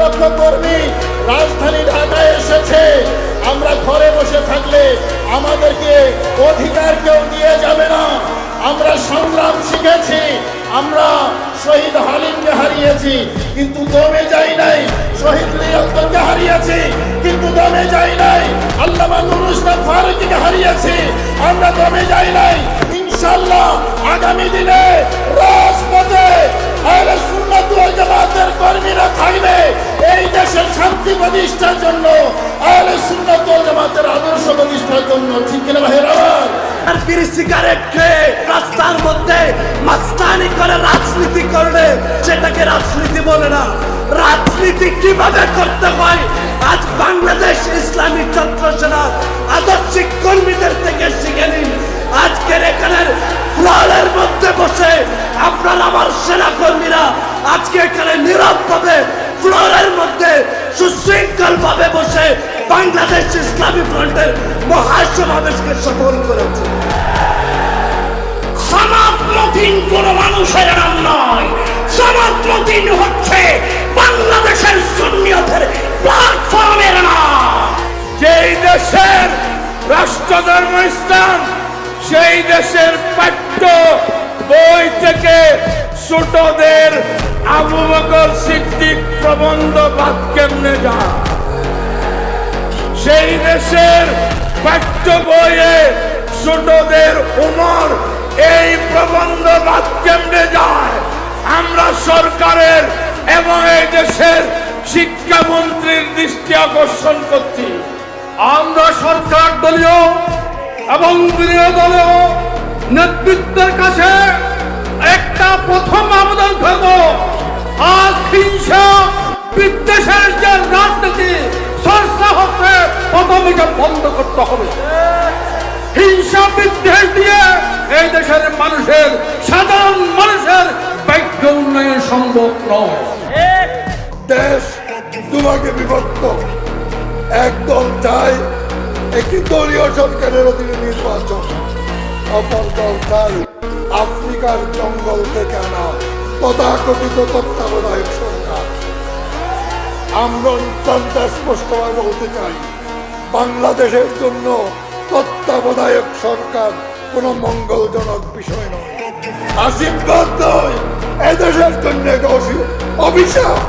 লক্ষ কর্মী রাজধানী ঢাকায় এসেছে। আমরা ঘরে বসে থাকলে আমাদেরকে অধিকার কেউ দিয়ে যাবে না। আমরা সংগ্রাম শিখেছি, আমরা শহীদ হালিমকে হারিয়েছি কিন্তু দমে যাই নাই, শহীদ লিয়াকতকে হারিয়েছি কিন্তু দমে যাই নাই, আল্লামা নুরুল ইসলাম ফারুকীকে হারিয়েছি, আমরা দমে যাই নাই। ইনশাআল্লাহ আগামী দিনে রাজপথে আহলে সুন্নাত ওয়াল জামাতের কর্মীরা থাকবে এই দেশের শান্তি প্রতিষ্ঠার জন্য, আহলে সুন্নাত ওয়াল জামাতের আদর্শ প্রতিষ্ঠার জন্য। ঠিক কিনা ভাইরা? আর বিড়ি সিগারেট খেয়ে রাস্তার মধ্যে মাস্তানি করে রাজনীতি করলে সেটাকে রাজনীতি বলে না। রাজনীতি কিভাবে করতে হয় আজ বাংলাদেশ ইসলামী ছাত্র সেনার আদর্শিক কর্মীদের থেকে শিখে নিন। আজকের এখানের ফ্লোরের মধ্যে বসে আপনার আমার সেনা কর্মীরা আজকে এখানে নীরবভাবে ফ্লোরের মধ্যে সুশৃঙ্খল ভাবে বসে বাংলাদেশ ইসলামী ফ্রন্টের মহাসমাবেশকে সফল করেছে। সমাজমতিন কোন মানুষের নাম নয়, সমাজমতিন হচ্ছে বাংলাদেশের সুন্নিয়তের প্ল্যাটফর্মের নাম। যেই দেশের রাষ্ট্রধর্ম ইসলাম সেই দেশের পাঠ্য বই থেকে ছোটদের আবু বকর সিদ্দিক প্রবন্ধ বাদ কেমনে যায়, সেই দেশের পাঠ্য বইয়ে ছোটদের উমর এই প্রবন্ধ বাদ কেমনে যায়। আমরা সরকারের এবং এই দেশের শিক্ষামন্ত্রীর দৃষ্টি আকর্ষণ করছি। আমরা সরকার দলীয় এবং বিরোধী দলীয় নেতৃত্বের কাছে একটা প্রথম আবেদন করব, আজ হিংসা বিদ্বেষের যে রাজনীতি চর্চা হচ্ছে প্রথম এটা বন্ধ করতে হবে। হিংসা বিদ্বেষ দিয়ে এই দেশের মানুষের সাধারণ মানুষের ভাগ্য উন্নয়ন সম্ভব নয়। দেশ দুভাগে বিভক্ত, একদল চায় একটি দলীয় সরকারের অধীনে নির্বাচন, অপর দল চায় আফ্রিকার জঙ্গল থেকে আনা তথাকথিত তত্ত্বাবধায়ক সরকার। আমরা অত্যন্ত স্পষ্টভাবে বলতে চাই, বাংলাদেশের জন্য তত্ত্বাবধায়ক সরকার কোন মঙ্গলজনক বিষয় নয়, আশীর্বাদ নয়, এদেশের জন্য অভিশাপ।